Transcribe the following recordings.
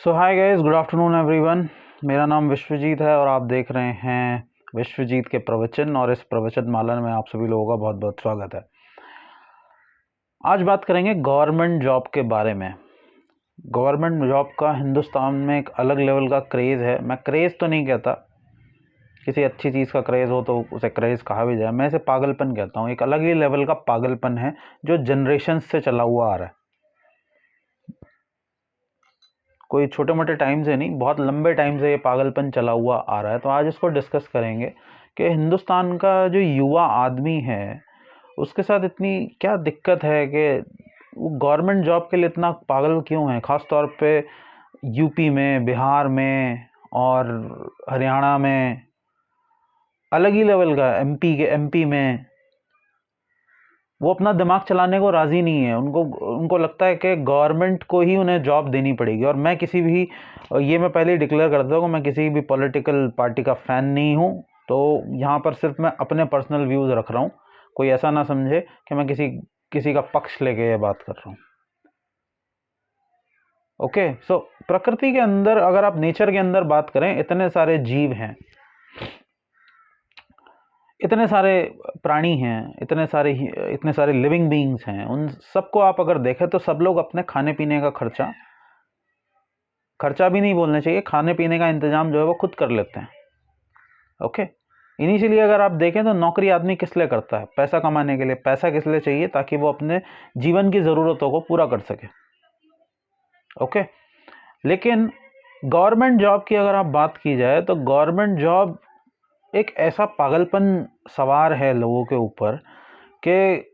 सो hi guys, good afternoon everyone. मेरा नाम विश्वजीत है और आप देख रहे हैं विश्वजीत के प्रवचन, और इस प्रवचन माला में आप सभी लोगों का बहुत बहुत स्वागत है। आज बात करेंगे गवर्नमेंट जॉब के बारे में। गवर्नमेंट जॉब का हिंदुस्तान में एक अलग लेवल का क्रेज़ है। मैं क्रेज़ तो नहीं कहता, किसी अच्छी चीज़ का क्रेज़ हो तो उसे क्रेज़ कहा भी जाए, मैं इसे पागलपन कहता हूँ। एक अलग ही लेवल का पागलपन है जो जनरेशन से चला हुआ आ रहा है। कोई छोटे मोटे टाइम से नहीं, बहुत लंबे टाइम से ये पागलपन चला हुआ आ रहा है। तो आज इसको डिस्कस करेंगे कि हिंदुस्तान का जो युवा आदमी है उसके साथ इतनी क्या दिक्कत है कि वो गवर्नमेंट जॉब के लिए इतना पागल क्यों है। ख़ास तौर पे यूपी में, बिहार में और हरियाणा में अलग ही लेवल का, एमपी में वो अपना दिमाग चलाने को राज़ी नहीं है। उनको लगता है कि गवर्नमेंट को ही उन्हें जॉब देनी पड़ेगी। और मैं किसी भी, ये मैं पहले ही डिक्लेयर करता हूँ कि मैं किसी भी पॉलिटिकल पार्टी का फ़ैन नहीं हूँ। तो यहाँ पर सिर्फ मैं अपने पर्सनल व्यूज़ रख रहा हूँ। कोई ऐसा ना समझे कि मैं किसी का पक्ष लेके ये बात कर रहा हूँ। ओके, सो प्रकृति के अंदर, अगर आप नेचर के अंदर बात करें, इतने सारे जीव हैं, इतने सारे प्राणी हैं, इतने सारे लिविंग बीइंग्स हैं। उन सबको आप अगर देखें तो सब लोग अपने खाने पीने का खर्चा भी नहीं बोलना चाहिए, खाने पीने का इंतजाम जो है वो खुद कर लेते हैं। ओके, इनिशियली अगर आप देखें तो नौकरी आदमी किस लिए करता है? पैसा कमाने के लिए। पैसा किस लिए चाहिए? ताकि वो अपने जीवन की ज़रूरतों को पूरा कर सके। ओके, लेकिन गवर्नमेंट जॉब की अगर आप बात की जाए तो गवर्नमेंट जॉब एक ऐसा पागलपन सवार है लोगों के ऊपर कि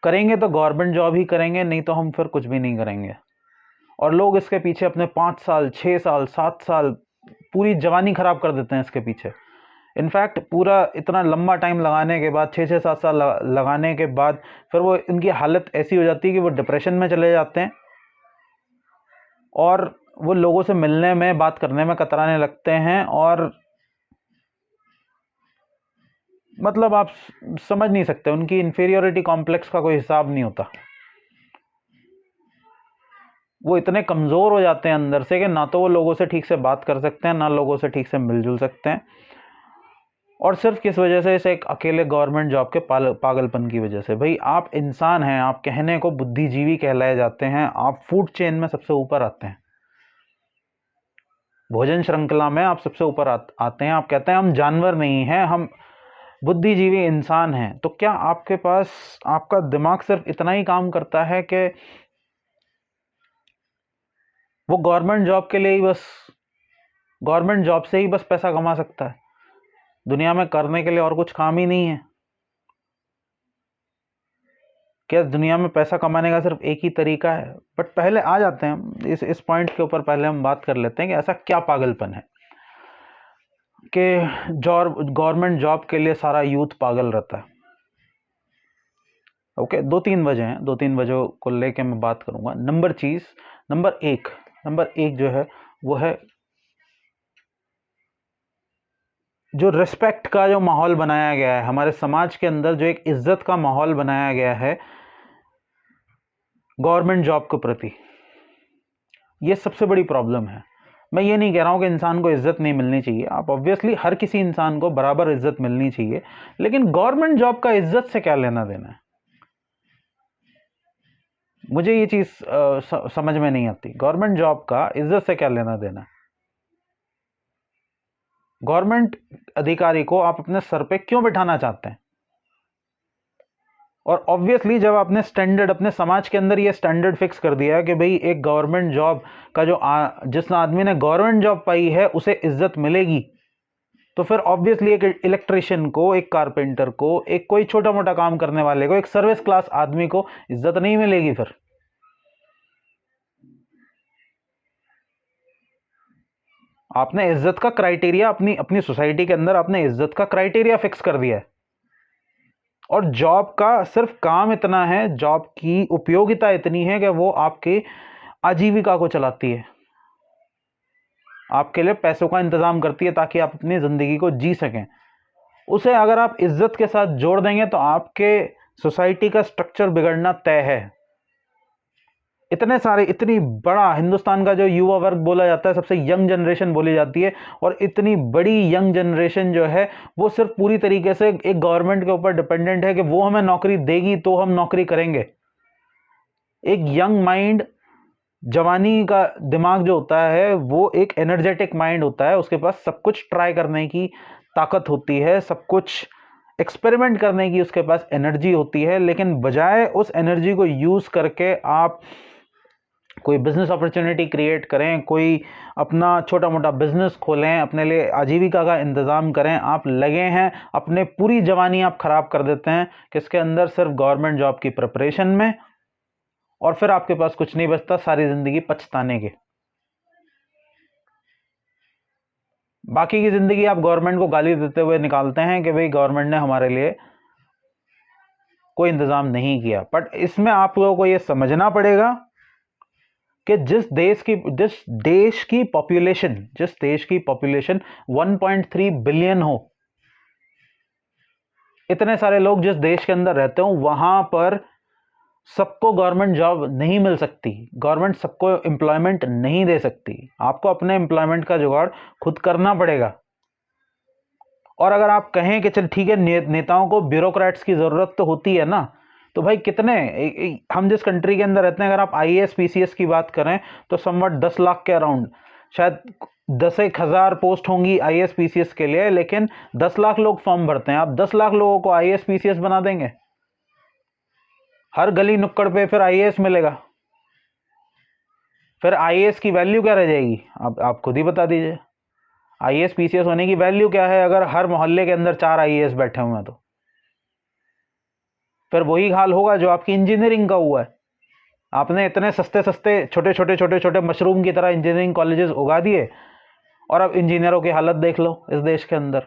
करेंगे तो गवर्नमेंट जॉब ही करेंगे, नहीं तो हम फिर कुछ भी नहीं करेंगे। और लोग इसके पीछे अपने 5 साल, 6 साल, 7 साल, पूरी जवानी ख़राब कर देते हैं इसके पीछे। इनफैक्ट पूरा इतना लंबा टाइम लगाने के बाद, 6-6 7 साल लगाने के बाद, फिर वो इनकी हालत ऐसी हो जाती है कि वो डिप्रेशन में चले जाते हैं और वो लोगों से मिलने में, बात करने में कतराने लगते हैं। और मतलब आप समझ नहीं सकते, उनकी इन्फीरियोरिटी कॉम्प्लेक्स का कोई हिसाब नहीं होता। वो इतने कमज़ोर हो जाते हैं अंदर से कि ना तो वो लोगों से ठीक से बात कर सकते हैं, ना लोगों से ठीक से मिलजुल सकते हैं। और सिर्फ किस वजह से? इसे एक अकेले गवर्नमेंट जॉब के पागलपन की वजह से। भाई, आप इंसान हैं, आप कहने को बुद्धिजीवी कहलाए जाते हैं, आप फूड चेन में सबसे ऊपर आते हैं, भोजन श्रृंखला में आप सबसे ऊपर आते हैं। आप कहते हैं हम जानवर नहीं हैं, हम बुद्धिजीवी इंसान हैं। तो क्या आपके पास, आपका दिमाग सिर्फ इतना ही काम करता है कि वो गवर्नमेंट जॉब के लिए ही बस, गवर्नमेंट जॉब से ही बस पैसा कमा सकता है? दुनिया में करने के लिए और कुछ काम ही नहीं है? क्या दुनिया में पैसा कमाने का सिर्फ एक ही तरीका है? बट पहले आ जाते हैं इस पॉइंट के ऊपर, पहले हम बात कर लेते हैं कि ऐसा क्या पागलपन है कि गवर्नमेंट जॉब के लिए सारा यूथ पागल रहता है। ओके, 2-3 वजह हैं, 2-3 वजहों को लेके मैं बात करूंगा। नंबर एक जो है वो है जो रिस्पेक्ट का जो माहौल बनाया गया है हमारे समाज के अंदर, जो एक इज्जत का माहौल बनाया गया है गवर्नमेंट जॉब के प्रति, ये सबसे बड़ी प्रॉब्लम है। मैं ये नहीं कह रहा हूँ कि इंसान को इज्जत नहीं मिलनी चाहिए, आप ऑब्वियसली हर किसी इंसान को बराबर इज्जत मिलनी चाहिए, लेकिन गवर्नमेंट जॉब का इज्जत से क्या लेना देना है? मुझे ये चीज़ समझ में नहीं आती। गवर्नमेंट जॉब का इज्जत से क्या लेना देना? गवर्नमेंट अधिकारी को आप अपने सर पे क्यों बिठाना चाहते हैं? और ऑब्वियसली जब आपने स्टैंडर्ड, अपने समाज के अंदर ये स्टैंडर्ड फिक्स कर दिया है कि भाई एक गवर्नमेंट जॉब का जिस आदमी ने गवर्नमेंट जॉब पाई है उसे इज्जत मिलेगी, तो फिर ऑब्वियसली एक इलेक्ट्रिशियन को, एक कारपेंटर को, एक कोई छोटा मोटा काम करने वाले को, एक सर्विस क्लास आदमी को इज्जत नहीं मिलेगी। फिर आपने इज्जत का क्राइटेरिया, अपनी अपनी सोसाइटी के अंदर आपने इज्जत का क्राइटेरिया फिक्स कर दिया है। और जॉब का सिर्फ काम इतना है, जॉब की उपयोगिता इतनी है कि वो आपकी आजीविका को चलाती है, आपके लिए पैसों का इंतजाम करती है ताकि आप अपनी ज़िंदगी को जी सकें। उसे अगर आप इज्जत के साथ जोड़ देंगे तो आपके सोसाइटी का स्ट्रक्चर बिगड़ना तय है। इतने सारे, इतनी बड़ा हिंदुस्तान का जो युवा वर्ग बोला जाता है, सबसे यंग जनरेशन बोली जाती है, और इतनी बड़ी यंग जनरेशन जो है वो सिर्फ पूरी तरीके से एक गवर्नमेंट के ऊपर डिपेंडेंट है कि वो हमें नौकरी देगी तो हम नौकरी करेंगे। एक यंग माइंड, जवानी का दिमाग जो होता है वो एक एनर्जेटिक माइंड होता है, उसके पास सब कुछ ट्राई करने की ताकत होती है, सब कुछ एक्सपेरिमेंट करने की उसके पास एनर्जी होती है, लेकिन बजाय उस एनर्जी को यूज़ करके आप कोई बिजनेस अपॉर्चुनिटी क्रिएट करें, कोई अपना छोटा मोटा बिजनेस खोलें, अपने लिए आजीविका का इंतज़ाम करें, आप लगे हैं अपने पूरी जवानी आप ख़राब कर देते हैं किसके अंदर, सिर्फ गवर्नमेंट जॉब की प्रिपरेशन में, और फिर आपके पास कुछ नहीं बचता सारी ज़िंदगी पछताने के। बाकी की ज़िंदगी आप गवर्नमेंट को गाली देते हुए निकालते हैं कि भाई गवर्नमेंट ने हमारे लिए कोई इंतज़ाम नहीं किया। बट इसमें आप लोगों को ये समझना पड़ेगा कि जिस देश की पॉपुलेशन 1.3 बिलियन हो, इतने सारे लोग जिस देश के अंदर रहते हो, वहां पर सबको गवर्नमेंट जॉब नहीं मिल सकती, गवर्नमेंट सबको एम्प्लॉयमेंट नहीं दे सकती, आपको अपने एम्प्लॉयमेंट का जुगाड़ खुद करना पड़ेगा। और अगर आप कहें कि चल ठीक है नेताओं को ब्यूरोक्रेट्स की ज़रूरत तो होती है ना, तो भाई कितने हम जिस कंट्री के अंदर रहते हैं, अगर आप आईएएस पीसीएस की बात करें तो समवट 10 लाख के अराउंड, शायद 10,000 पोस्ट होंगी आईएएस पीसीएस के लिए, लेकिन 10 लाख लोग फॉर्म भरते हैं। आप 10 लाख लोगों को आईएएस पीसीएस बना देंगे? हर गली नुक्कड़ पे फिर आईएएस मिलेगा, फिर आईएएस की वैल्यू क्या रह जाएगी? आप खुद ही बता दीजिए। आईएएस पीसीएस होने की वैल्यू क्या है अगर हर मोहल्ले के अंदर 4 आईएएस बैठे हुए हैं? तो फिर वही हाल होगा जो आपकी इंजीनियरिंग का हुआ है। आपने इतने सस्ते छोटे मशरूम की तरह इंजीनियरिंग कॉलेजेस उगा दिए, और अब इंजीनियरों की हालत देख लो इस देश के अंदर।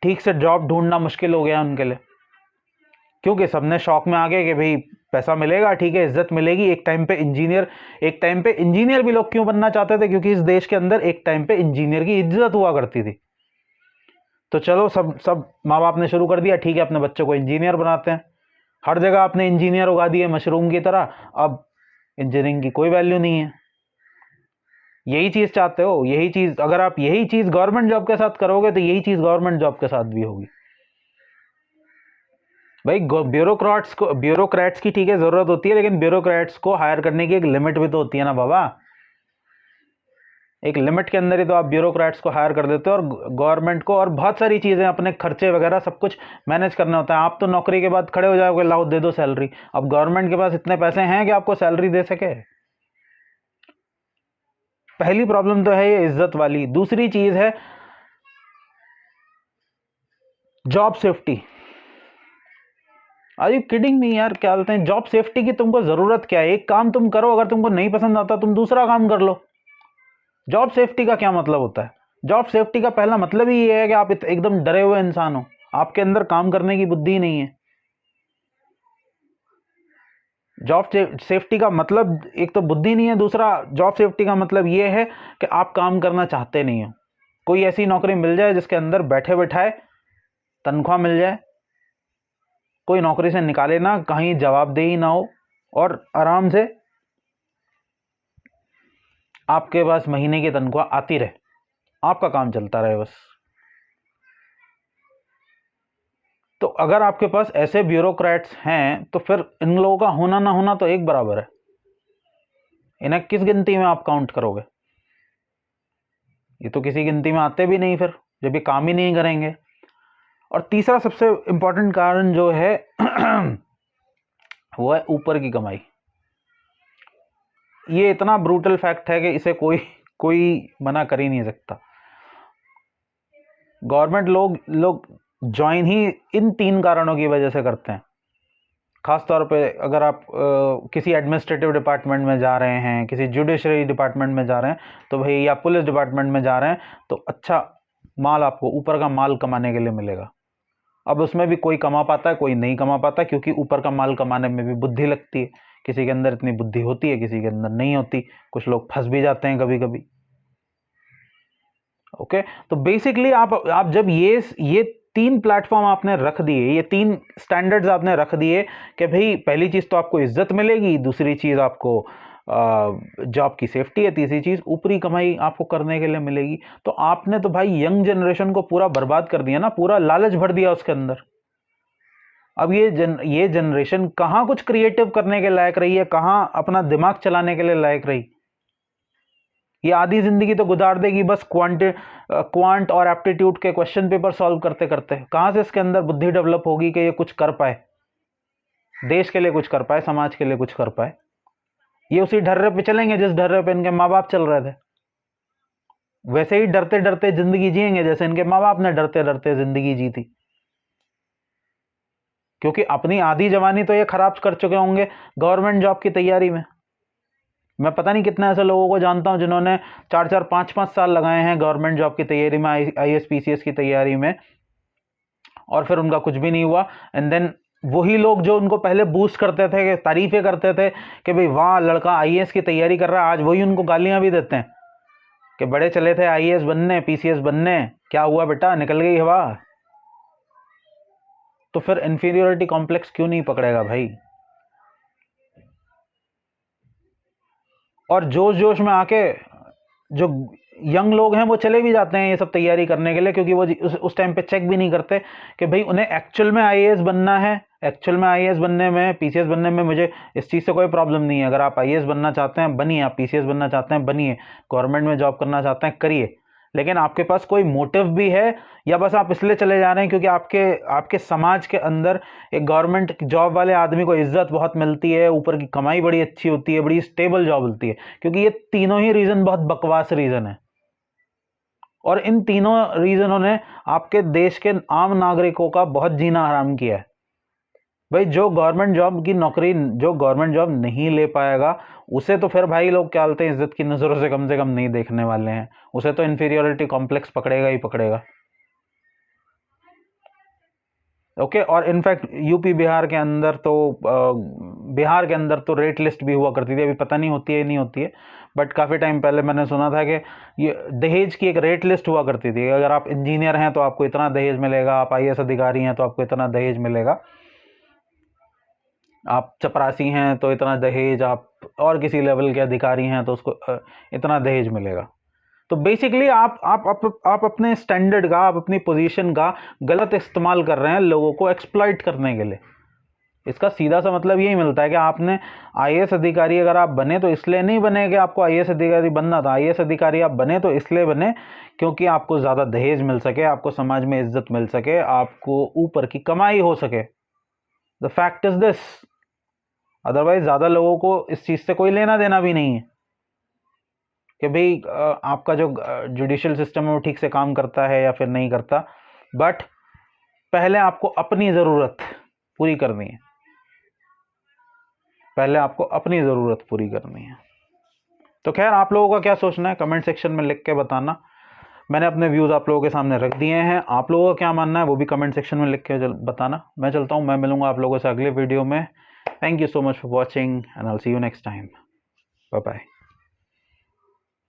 ठीक से जॉब ढूंढना मुश्किल हो गया उनके लिए, क्योंकि सबने शौक में आ गए कि भाई पैसा मिलेगा, ठीक है, इज्जत मिलेगी। एक टाइम पे इंजीनियर भी लोग क्यों बनना चाहते थे? क्योंकि इस देश के अंदर एक टाइम पे इंजीनियर की इज्जत हुआ करती थी। तो चलो सब माँ बाप ने शुरू कर दिया, ठीक है अपने बच्चों को इंजीनियर बनाते हैं। हर जगह आपने इंजीनियर उगा दिए मशरूम की तरह, अब इंजीनियरिंग की कोई वैल्यू नहीं है। यही चीज चाहते हो? यही चीज अगर आप यही चीज गवर्नमेंट जॉब के साथ करोगे तो यही चीज गवर्नमेंट जॉब के साथ भी होगी। भाई ब्यूरोक्रेट्स की ठीक है जरूरत होती है, लेकिन ब्यूरोक्रेट्स को हायर करने की एक लिमिट भी तो होती है ना बाबा। एक लिमिट के अंदर ही तो आप ब्यूरोक्रेट्स को हायर कर देते हो, और गवर्नमेंट को और बहुत सारी चीजें, अपने खर्चे वगैरह सब कुछ मैनेज करना होता है। आप तो नौकरी के बाद खड़े हो जाओगे, लाओ दे दो सैलरी। अब गवर्नमेंट के पास इतने पैसे हैं कि आपको सैलरी दे सके? पहली प्रॉब्लम तो है ये इज्जत वाली। दूसरी चीज है job safety. Are you kidding me यार? क्या बोलते हैं, जॉब सेफ्टी की तुमको जरूरत क्या है? एक काम तुम करो, अगर तुमको नहीं पसंद आता तुम दूसरा काम कर लो। जॉब सेफ्टी का क्या मतलब होता है? जॉब सेफ्टी का पहला मतलब ही ये है कि आप एकदम डरे हुए इंसान हो, आपके अंदर काम करने की बुद्धि नहीं है। जॉब सेफ्टी का मतलब एक तो बुद्धि नहीं है, दूसरा जॉब सेफ्टी का मतलब ये है कि आप काम करना चाहते नहीं हो। कोई ऐसी नौकरी मिल जाए जिसके अंदर बैठे बैठाए तनख्वाह मिल जाए, कोई नौकरी से निकाले ना, कहीं जवाबदेही ना हो, और आराम से आपके पास महीने की तनख्वाह आती रहे, आपका काम चलता रहे बस। तो अगर आपके पास ऐसे ब्यूरोक्रेट्स हैं तो फिर इन लोगों का होना ना होना तो एक बराबर है। इन्हें किस गिनती में आप काउंट करोगे? ये तो किसी गिनती में आते भी नहीं फिर, जब ये काम ही नहीं करेंगे। और तीसरा सबसे इंपॉर्टेंट कारण जो है वो है ऊपर की कमाई। ये इतना ब्रूटल फैक्ट है कि इसे कोई मना कर ही नहीं सकता। गवर्नमेंट लोग ज्वाइन ही इन 3 कारणों की वजह से करते हैं। खासतौर पे अगर आप किसी एडमिनिस्ट्रेटिव डिपार्टमेंट में जा रहे हैं, किसी जुडिशरी डिपार्टमेंट में जा रहे हैं, तो भाई, या पुलिस डिपार्टमेंट में जा रहे हैं, तो अच्छा माल आपको ऊपर का माल कमाने के लिए मिलेगा। अब उसमें भी कोई कमा पाता है, कोई नहीं कमा पाता, क्योंकि ऊपर का माल कमाने में भी बुद्धि लगती है। किसी के अंदर इतनी बुद्धि होती है, किसी के अंदर नहीं होती। कुछ लोग फंस भी जाते हैं कभी कभी। ओके, तो बेसिकली आप जब ये 3 प्लेटफॉर्म आपने रख दिए, ये 3 स्टैंडर्ड्स आपने रख दिए कि भाई पहली चीज़ तो आपको इज्जत मिलेगी, दूसरी चीज़ आपको जॉब की सेफ्टी है, तीसरी चीज़ ऊपरी कमाई आपको करने के लिए मिलेगी। तो आपने तो भाई यंग जनरेशन को पूरा बर्बाद कर दिया ना, पूरा लालच भर दिया उसके अंदर। अब ये जनरेशन कहाँ कुछ क्रिएटिव करने के लायक रही है, कहाँ अपना दिमाग चलाने के लिए लायक रही। ये आधी जिंदगी तो गुजार देगी बस क्वांट और एप्टीट्यूड के क्वेश्चन पेपर सॉल्व करते करते। कहाँ से इसके अंदर बुद्धि डेवलप होगी कि ये कुछ कर पाए, देश के लिए कुछ कर पाए, समाज के लिए कुछ कर पाए। ये उसी ढर्रे पे चलेंगे जिस ढर्रे पे इनके माँ बाप चल रहे थे, वैसे ही डरते डरते जिंदगी जिएंगे जैसे इनके माँ बाप ने डरते डरते जिंदगी जी थी। क्योंकि अपनी आधी जवानी तो ये खराब कर चुके होंगे गवर्नमेंट जॉब की तैयारी में। मैं पता नहीं कितने ऐसे लोगों को जानता हूं जिन्होंने 4-4, 5-5 साल लगाए हैं गवर्नमेंट जॉब की तैयारी में, IAS PCS की तैयारी में, और फिर उनका कुछ भी नहीं हुआ। एंड देन वही लोग जो उनको पहले बूस्ट करते थे, तारीफें करते थे कि भाई वाह लड़का IAS की तैयारी कर रहा है, आज वही उनको गालियां भी देते हैं कि बड़े चले थे IAS बनने, PCS बनने, क्या हुआ बेटा, निकल गई हवा। तो फिर इंफीरियोरिटी कॉम्प्लेक्स क्यों नहीं पकड़ेगा भाई। और जोश जोश में आके जो यंग लोग हैं वो चले भी जाते हैं ये सब तैयारी करने के लिए, क्योंकि वो उस टाइम पे चेक भी नहीं करते कि भाई उन्हें एक्चुअल में IAS बनना है। एक्चुअल में IAS बनने में, PCS बनने में मुझे इस चीज़ से कोई प्रॉब्लम नहीं है। अगर आप IAS बनना चाहते हैं बनिए, आप PCS बनना चाहते हैं बनिए, गवर्नमेंट में जॉब करना चाहते हैं करिए, लेकिन आपके पास कोई मोटिव भी है या बस आप इसलिए चले जा रहे हैं क्योंकि आपके समाज के अंदर एक गवर्नमेंट जॉब वाले आदमी को इज्जत बहुत मिलती है, ऊपर की कमाई बड़ी अच्छी होती है, बड़ी स्टेबल जॉब होती है। क्योंकि ये तीनों ही रीज़न बहुत बकवास रीज़न है, और इन तीनों रीजनों ने आपके देश के आम नागरिकों का बहुत जीना हराम किया है। भाई जो गवर्नमेंट जॉब नहीं ले पाएगा उसे तो फिर भाई लोग क्या बोलते हैं, इज्जत की नज़रों से कम नहीं देखने वाले हैं, उसे तो इन्फीरियोरिटी कॉम्प्लेक्स पकड़ेगा ही पकड़ेगा। ओके। और इनफैक्ट यूपी बिहार के अंदर तो रेट लिस्ट भी हुआ करती थी, अभी पता नहीं होती है नहीं होती है, बट काफ़ी टाइम पहले मैंने सुना था कि ये दहेज की एक रेट लिस्ट हुआ करती थी। अगर आप इंजीनियर हैं तो आपको इतना दहेज मिलेगा, आप IAS अधिकारी हैं तो आपको इतना दहेज मिलेगा, आप चपरासी हैं तो इतना दहेज, आप और किसी लेवल के अधिकारी हैं तो उसको इतना दहेज मिलेगा। तो बेसिकली आप अपने स्टैंडर्ड का, आप अपनी पोजीशन का गलत इस्तेमाल कर रहे हैं लोगों को एक्सप्लॉइट करने के लिए। इसका सीधा सा मतलब यही मिलता है कि आपने IAS अधिकारी अगर आप बने तो इसलिए नहीं बने कि आपको IAS अधिकारी बनना था। IAS अधिकारी आप बने तो इसलिए बने क्योंकि आपको ज़्यादा दहेज मिल सके, आपको समाज में इज्जत मिल सके, आपको ऊपर की कमाई हो सके। The fact is this. Otherwise ज़्यादा लोगों को इस चीज़ से कोई लेना देना भी नहीं है कि भाई आपका जो जुडिशियल सिस्टम है वो ठीक से काम करता है या फिर नहीं करता। बट पहले आपको अपनी ज़रूरत पूरी करनी है, पहले आपको अपनी ज़रूरत पूरी करनी है। तो खैर आप लोगों का क्या सोचना है कमेंट सेक्शन में लिख के बताना। मैंने अपने व्यूज़ आप लोगों के सामने रख दिए हैं, आप लोगों का क्या मानना है वो भी कमेंट सेक्शन में लिख के बताना। मैं चलता हूँ, मैं मिलूँगा आप लोगों से अगले वीडियो में। Thank you so much for watching and I will see you next time. Bye bye.